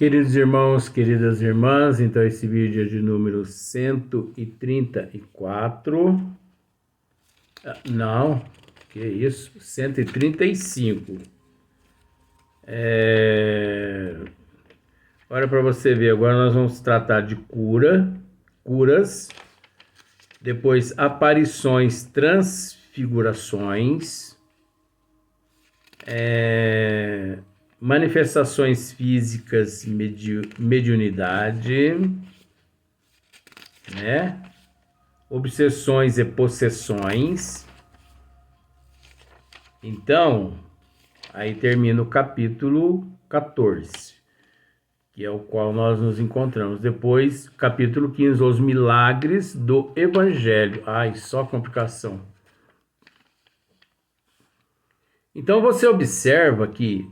Queridos irmãos, queridas irmãs, então esse vídeo é de número 134. Não, que isso? 135. Olha para você ver, agora nós vamos tratar de curas, depois aparições, transfigurações, manifestações físicas, mediunidade, né? Obsessões e possessões. Então, aí termina o capítulo 14, que é o qual nós nos encontramos. Depois, capítulo 15, os milagres do Evangelho. Ai, só complicação. Então, você observa que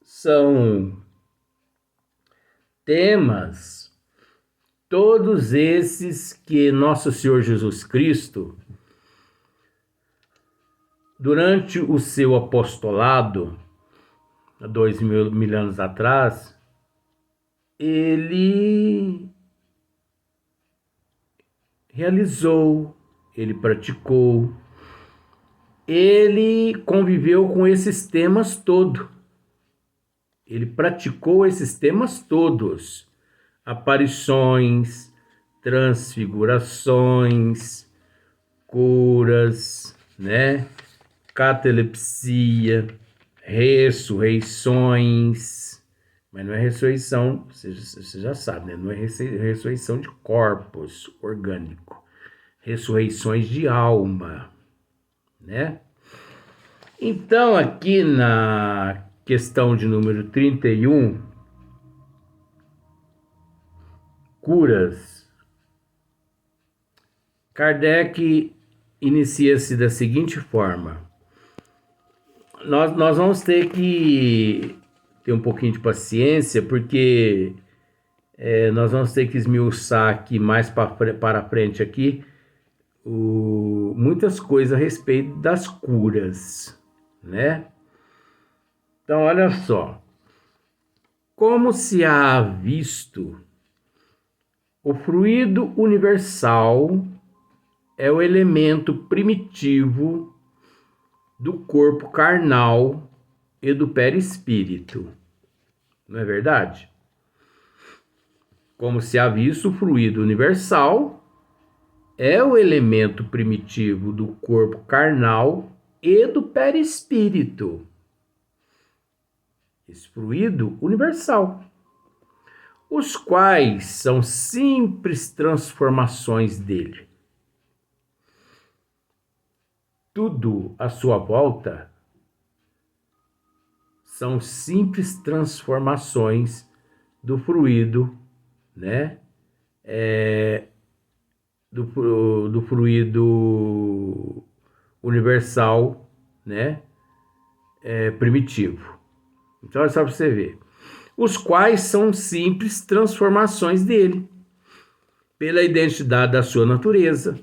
são temas, todos esses que Nosso Senhor Jesus Cristo, durante o seu apostolado, há 2000 anos atrás, ele realizou, ele praticou, ele conviveu com esses temas todos. Ele praticou esses temas todos. Aparições, transfigurações, curas, né? Catalepsia, ressurreições. Mas não é ressurreição, você já sabe, né? Não é ressurreição de corpos orgânicos. Ressurreições de alma, né? Então, aqui na questão de número 31, curas, Kardec inicia-se da seguinte forma. Nós vamos ter que ter um pouquinho de paciência, porque nós vamos ter que esmiuçar aqui mais para frente aqui muitas coisas a respeito das curas, né? Então, olha só. Como se há visto, o fluido universal é o elemento primitivo do corpo carnal e do perispírito. Não é verdade? Como se há visto, o fluido universal é o elemento primitivo do corpo carnal e do perispírito. Esse fluido universal, os quais são simples transformações dele. Tudo à sua volta são simples transformações do fluido, né? Do fluido universal, né? Primitivo. Então, é só para você ver. Os quais são simples transformações dele, pela identidade da sua natureza.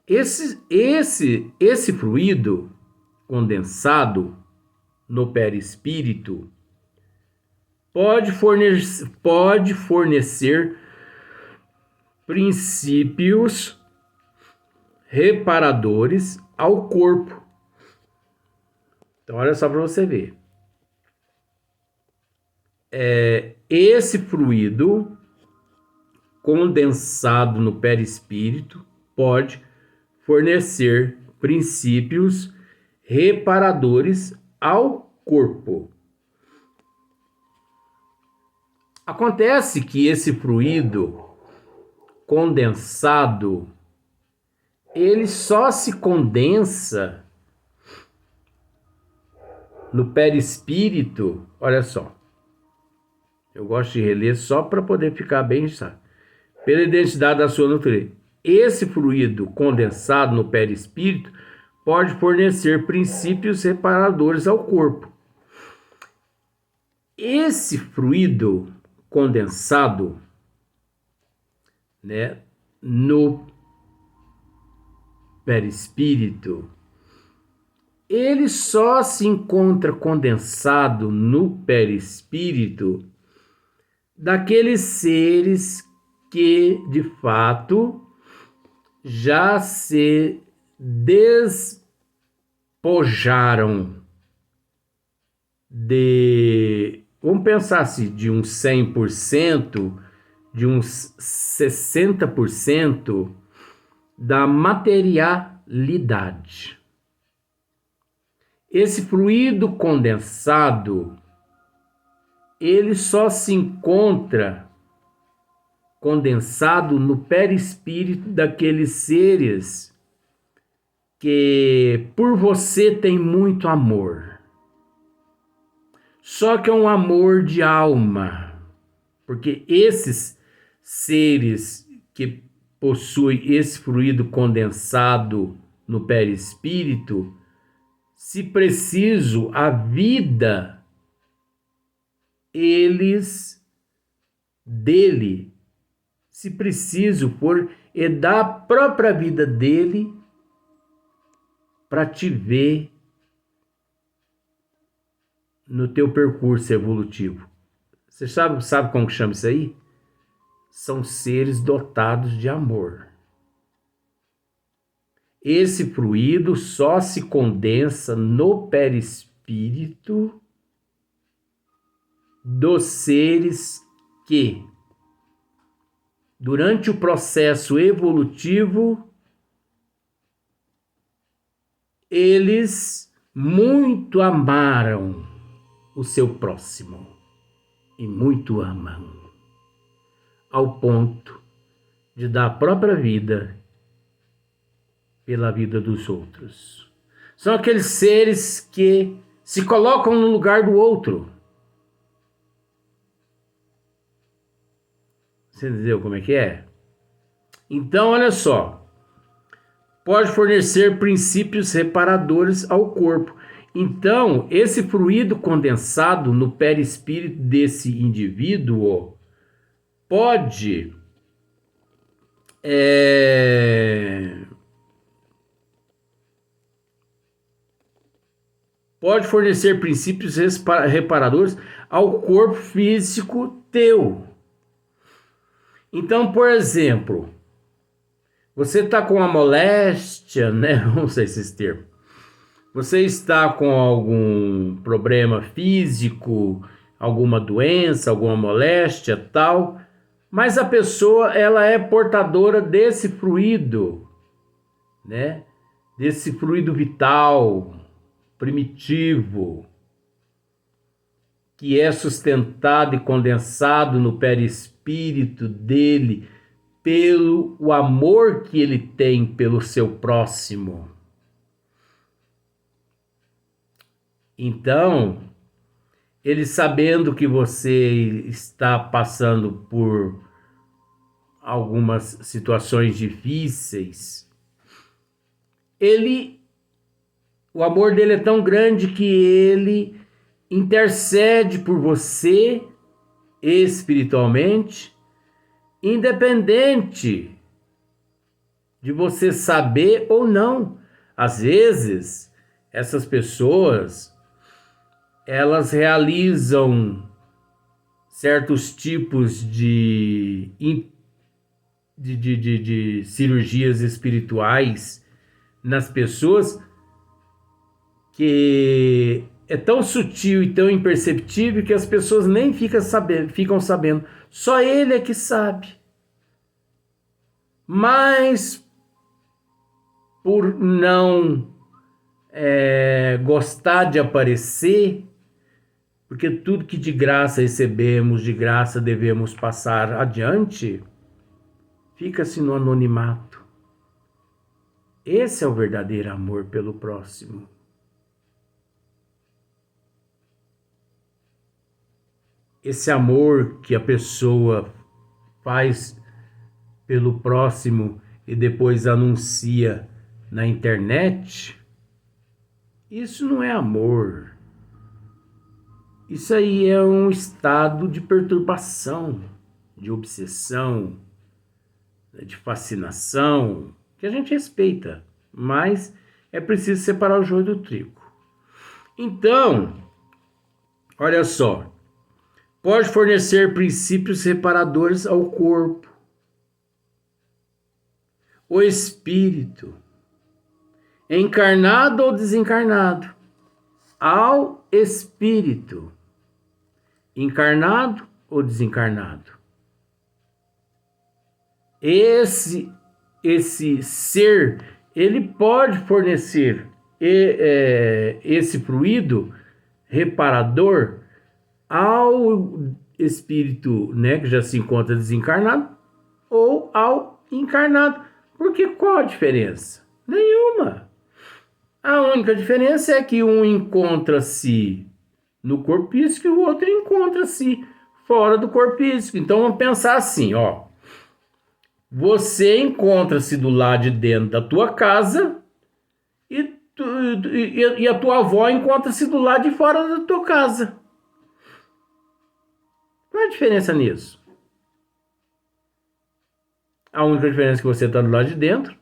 Esse fluido condensado no perispírito pode fornecer princípios reparadores ao corpo. Então, olha só para você ver. Esse fluido condensado no perispírito pode fornecer princípios reparadores ao corpo. Acontece que esse fluido condensado, ele só se condensa no perispírito, olha só. Eu gosto de reler só para poder ficar bem, sabe? Pela identidade da sua natureza. Esse fluido condensado no perispírito pode fornecer princípios reparadores ao corpo. Esse fluido condensado, né, no perispírito, ele só se encontra condensado no perispírito daqueles seres que, de fato, já se despojaram vamos pensar assim, de uns 100%, de uns 60% da materialidade. Esse fluido condensado, ele só se encontra condensado no perispírito daqueles seres que por você tem muito amor. Só que é um amor de alma, porque esses seres que possuem esse fluido condensado no perispírito, se preciso, a vida dele, se preciso for, é dar a própria vida dele para te ver no teu percurso evolutivo. Você sabe como que chama isso aí? São seres dotados de amor. Esse fluido só se condensa no perispírito dos seres que, durante o processo evolutivo, eles muito amaram o seu próximo e muito amam, ao ponto de dar a própria vida pela vida dos outros. São aqueles seres que se colocam no lugar do outro. Você entendeu como é que é? Então, olha só. Pode fornecer princípios reparadores ao corpo. Então, esse fluido condensado no perispírito desse indivíduo pode fornecer princípios reparadores ao corpo físico teu. Então, por exemplo, você está com uma moléstia, né? Não sei se esse termo. Você está com algum problema físico, alguma doença, alguma moléstia, tal, mas a pessoa, ela é portadora desse fluido, né? Desse fluido vital, primitivo, que é sustentado e condensado no perispírito dele pelo o amor que ele tem pelo seu próximo. Então, ele sabendo que você está passando por algumas situações difíceis, o amor dele é tão grande que ele intercede por você espiritualmente, independente de você saber ou não. Às vezes, essas pessoas, elas realizam certos tipos de cirurgias espirituais nas pessoas que é tão sutil e tão imperceptível que as pessoas nem ficam sabendo. Só ele é que sabe. Mas por não gostar de aparecer, porque tudo que de graça recebemos, de graça devemos passar adiante, fica-se no anonimato. Esse é o verdadeiro amor pelo próximo. Esse amor que a pessoa faz pelo próximo e depois anuncia na internet, isso não é amor. Isso aí é um estado de perturbação, de obsessão, de fascinação, que a gente respeita, mas é preciso separar o joio do trigo. Então, olha só, pode fornecer princípios reparadores ao corpo. O espírito, encarnado ou desencarnado, ao espírito, encarnado ou desencarnado. Esse ser, ele pode fornecer esse fluido reparador ao espírito, né, que já se encontra desencarnado, ou ao encarnado. Porque qual a diferença? Nenhuma. A única diferença é que um encontra-se no corpo físico e o outro encontra-se fora do corpo físico. Então vamos pensar assim, ó. Você encontra-se do lado de dentro da tua casa e a tua avó encontra-se do lado de fora da tua casa. Qual é a diferença nisso? A única diferença é que você está do lado de dentro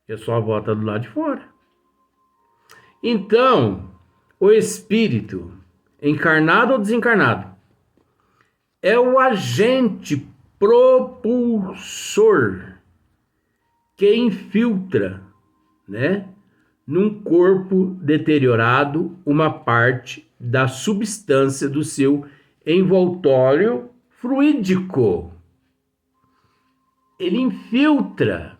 e a sua avó está do lado de fora. Então, o espírito, encarnado ou desencarnado, é o agente propulsor que infiltra, né, num corpo deteriorado uma parte da substância do seu envoltório fluídico. Ele infiltra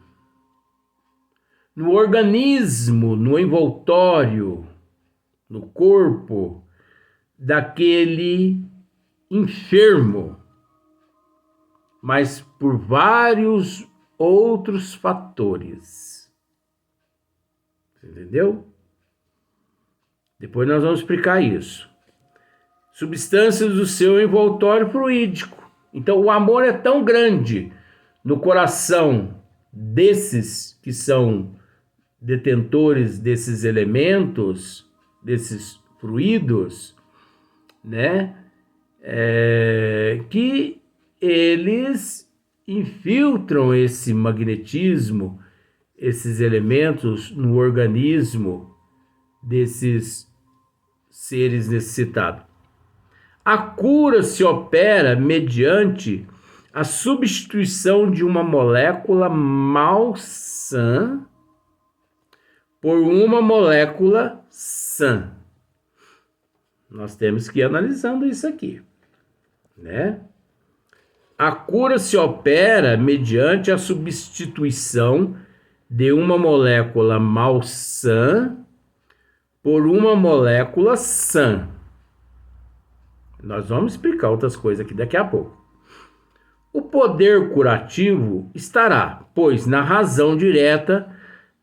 no organismo, no envoltório, no corpo daquele enfermo, mas por vários outros fatores. Entendeu? Depois nós vamos explicar isso. Substâncias do seu envoltório fluídico. Então o amor é tão grande no coração desses que são detentores desses elementos, desses fluidos, né? Que eles infiltram esse magnetismo, esses elementos no organismo desses seres necessitados. A cura se opera mediante a substituição de uma molécula malsã por uma molécula sã. Nós temos que ir analisando isso aqui, né? A cura se opera mediante a substituição de uma molécula malsã por uma molécula sã. Nós vamos explicar outras coisas aqui daqui a pouco. O poder curativo estará, pois, na razão direta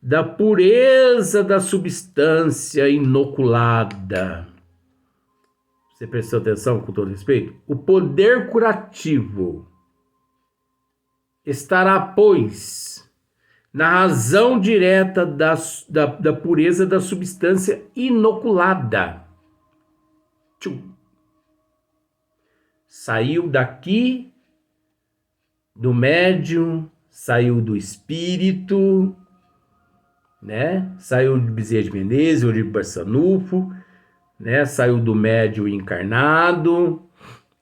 da pureza da substância inoculada. Você prestou atenção com todo respeito? O poder curativo estará, pois, na razão direta da pureza da substância inoculada. Saiu daqui do médium, saiu do espírito, né? Saiu de Bezerra de Menezes, ou de Barçanufo, né? Saiu do médium encarnado,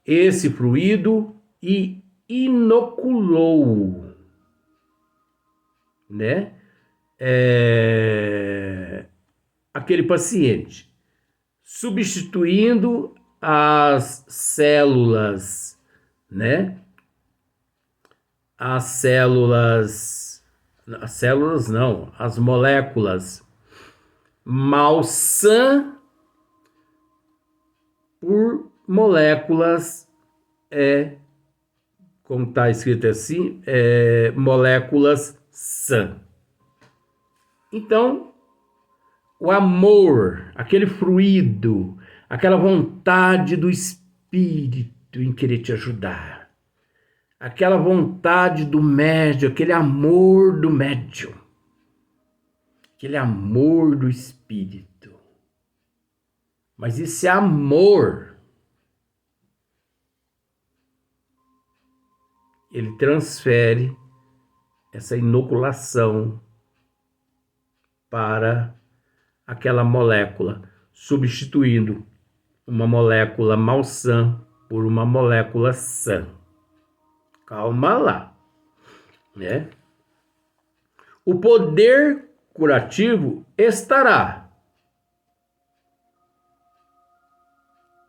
esse fluido, e inoculou, né? Aquele paciente, substituindo as células, né? As moléculas malsã por moléculas, como está escrito assim, moléculas sã. Então, o amor, aquele fluido, aquela vontade do espírito em querer te ajudar, aquela vontade do médium, aquele amor do médium, aquele amor do espírito. Mas esse amor, ele transfere essa inoculação para aquela molécula, substituindo uma molécula malsã por uma molécula sã. Calma lá, né? O poder curativo estará,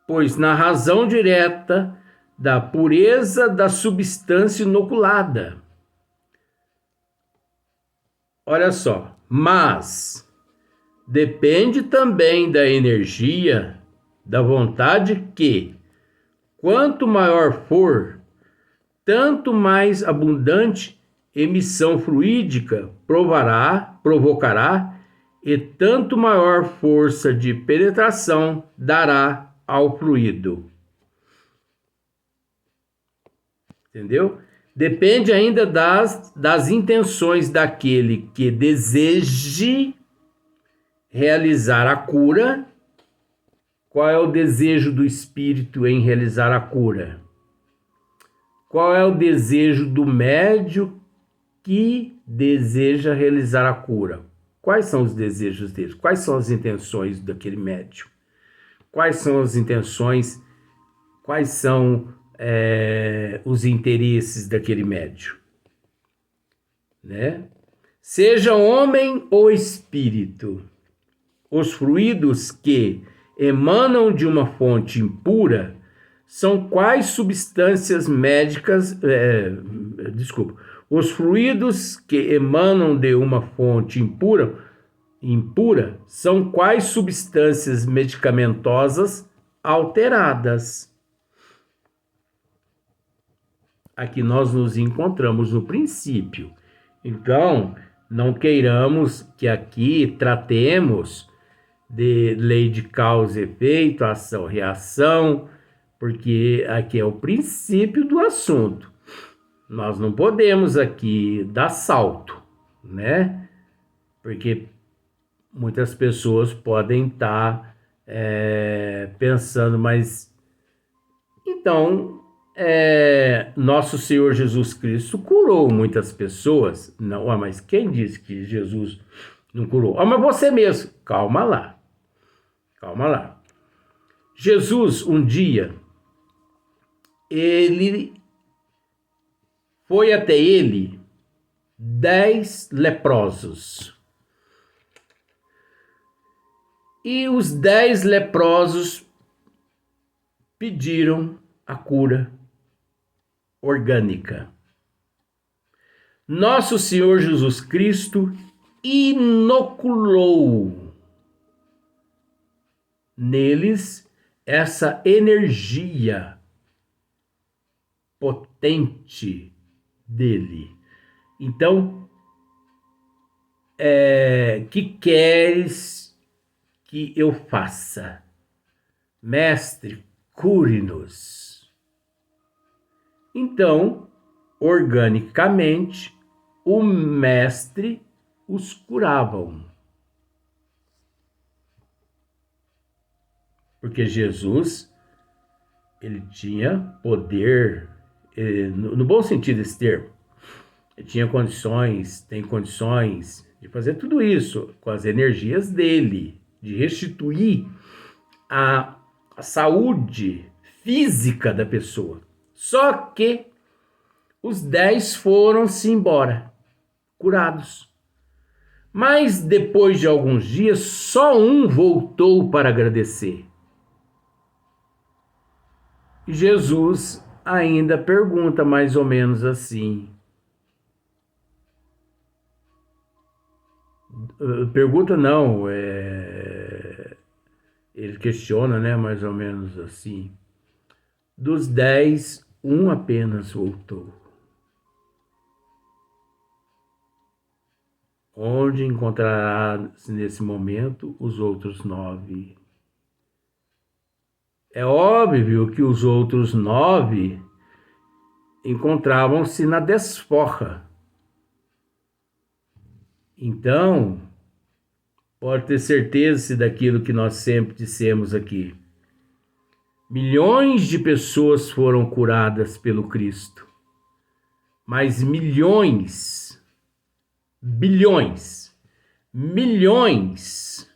pois na razão direta da pureza da substância inoculada. Olha só, mas depende também da energia, da vontade que, quanto maior for, tanto mais abundante emissão fluídica provocará e tanto maior força de penetração dará ao fluido. Entendeu? Depende ainda das intenções daquele que deseje realizar a cura. Qual é o desejo do espírito em realizar a cura? Qual é o desejo do médium que deseja realizar a cura? Quais são os desejos dele? Quais são as intenções daquele médium? Quais são as intenções? Quais são os interesses daquele médium? Né? Seja homem ou espírito, os fluidos que emanam de uma fonte impura são quais substâncias médicas... Os fluidos que emanam de uma fonte impura são quais substâncias medicamentosas alteradas. Aqui nós nos encontramos no princípio. Então, não queiramos que aqui tratemos de lei de causa e efeito, ação e reação, porque aqui é o princípio do assunto. Nós não podemos aqui dar salto, né? Porque muitas pessoas podem estar pensando, mas então nosso Senhor Jesus Cristo curou muitas pessoas. Não, mas quem disse que Jesus não curou? Mas você mesmo. Calma lá. Calma lá. Jesus, um dia, foi até ele 10 leprosos. E os 10 leprosos pediram a cura orgânica. Nosso Senhor Jesus Cristo inoculou neles essa energia potente dele. Então, que queres que eu faça? Mestre, cure-nos. Então, organicamente, o mestre os curava. Porque Jesus, ele tinha poder, no bom sentido desse termo, ele tinha condições, tem condições de fazer tudo isso com as energias dele, de restituir a saúde física da pessoa. Só que os 10 foram-se embora, curados. Mas depois de alguns dias, só um voltou para agradecer. E Jesus ainda pergunta mais ou menos assim. Pergunta não, ele questiona, né, mais ou menos assim. Dos 10, um apenas voltou. Onde encontrará nesse momento os outros 9? É óbvio que os outros 9 encontravam-se na desforra. Então, pode ter certeza daquilo que nós sempre dissemos aqui. Milhões de pessoas foram curadas pelo Cristo, mas milhões, bilhões, milhões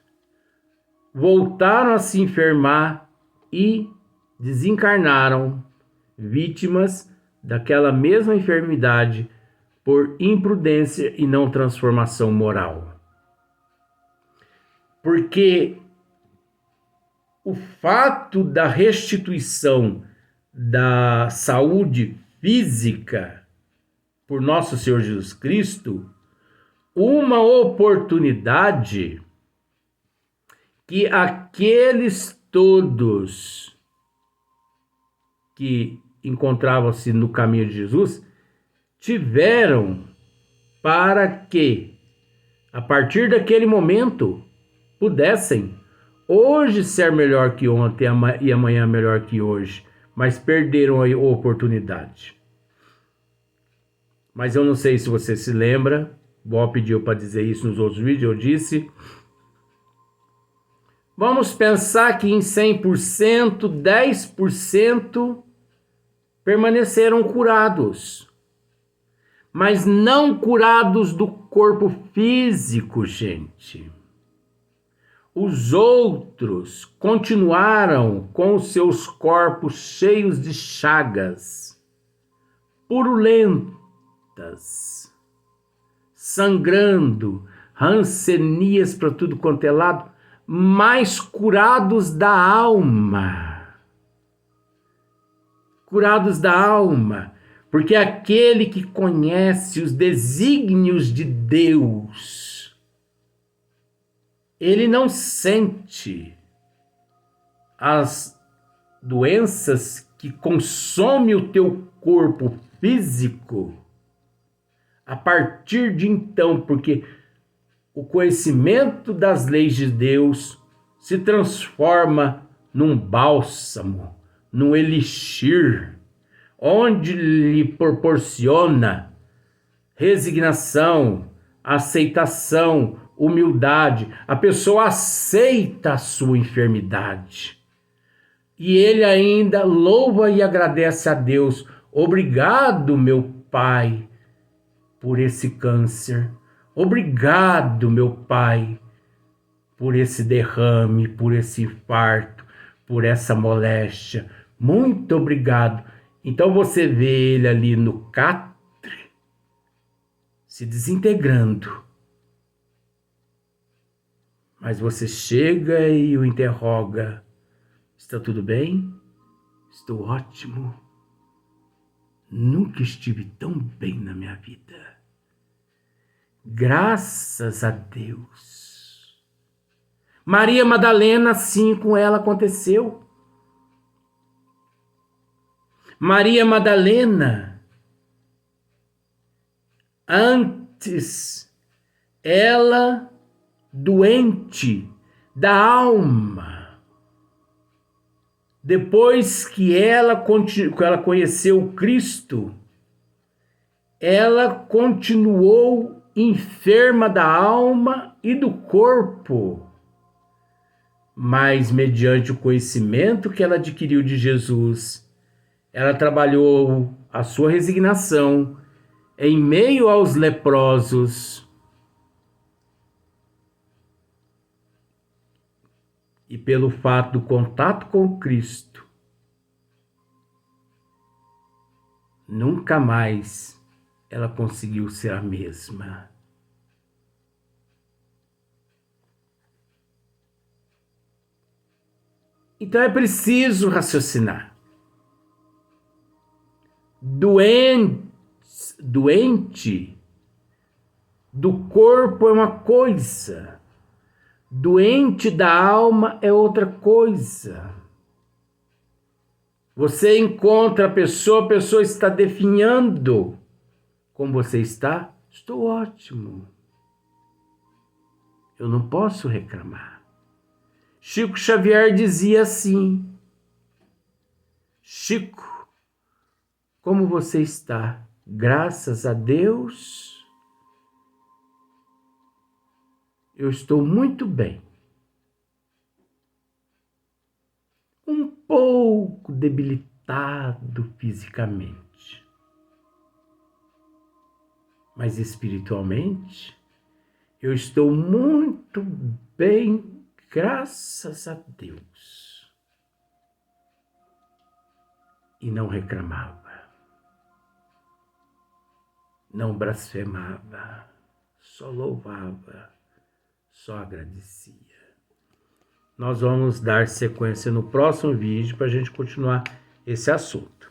voltaram a se enfermar e desencarnaram vítimas daquela mesma enfermidade por imprudência e não transformação moral. Porque o fato da restituição da saúde física por nosso Senhor Jesus Cristo, uma oportunidade que aqueles todos que encontravam-se no caminho de Jesus tiveram para que, a partir daquele momento, pudessem hoje ser melhor que ontem e amanhã melhor que hoje, mas perderam a oportunidade. Mas eu não sei se você se lembra, Bob pediu para dizer isso nos outros vídeos, eu disse: vamos pensar que em 100%, 10% permaneceram curados. Mas não curados do corpo físico, gente. Os outros continuaram com os seus corpos cheios de chagas, purulentas, sangrando, rancenias para tudo quanto é lado, mas curados da alma. Curados da alma, porque aquele que conhece os desígnios de Deus, ele não sente as doenças que consomem o teu corpo físico a partir de então, porque o conhecimento das leis de Deus se transforma num bálsamo, num elixir, onde lhe proporciona resignação, aceitação, humildade. A pessoa aceita a sua enfermidade. E ele ainda louva e agradece a Deus. Obrigado, meu Pai, por esse câncer. Obrigado, meu Pai, por esse derrame, por esse infarto, por essa moléstia. Muito obrigado. Então você vê ele ali no catre, se desintegrando. Mas você chega e o interroga: está tudo bem? Estou ótimo. Nunca estive tão bem na minha vida. Graças a Deus. Maria Madalena, sim, com ela aconteceu. Maria Madalena, antes, ela doente da alma, depois que ela conheceu o Cristo, ela continuou enferma da alma e do corpo, mas mediante o conhecimento que ela adquiriu de Jesus, ela trabalhou a sua resignação em meio aos leprosos e pelo fato do contato com Cristo, nunca mais ela conseguiu ser a mesma. Então é preciso raciocinar. Doente do corpo é uma coisa, doente da alma é outra coisa. Você encontra a pessoa está definhando. Como você está? Estou ótimo. Eu não posso reclamar. Chico Xavier dizia assim: Chico, como você está? Graças a Deus, eu estou muito bem. Um pouco debilitado fisicamente, mas espiritualmente eu estou muito bem, graças a Deus. e não reclamava, não blasfemava, só louvava, só agradecia. Nós vamos dar sequência no próximo vídeo para a gente continuar esse assunto.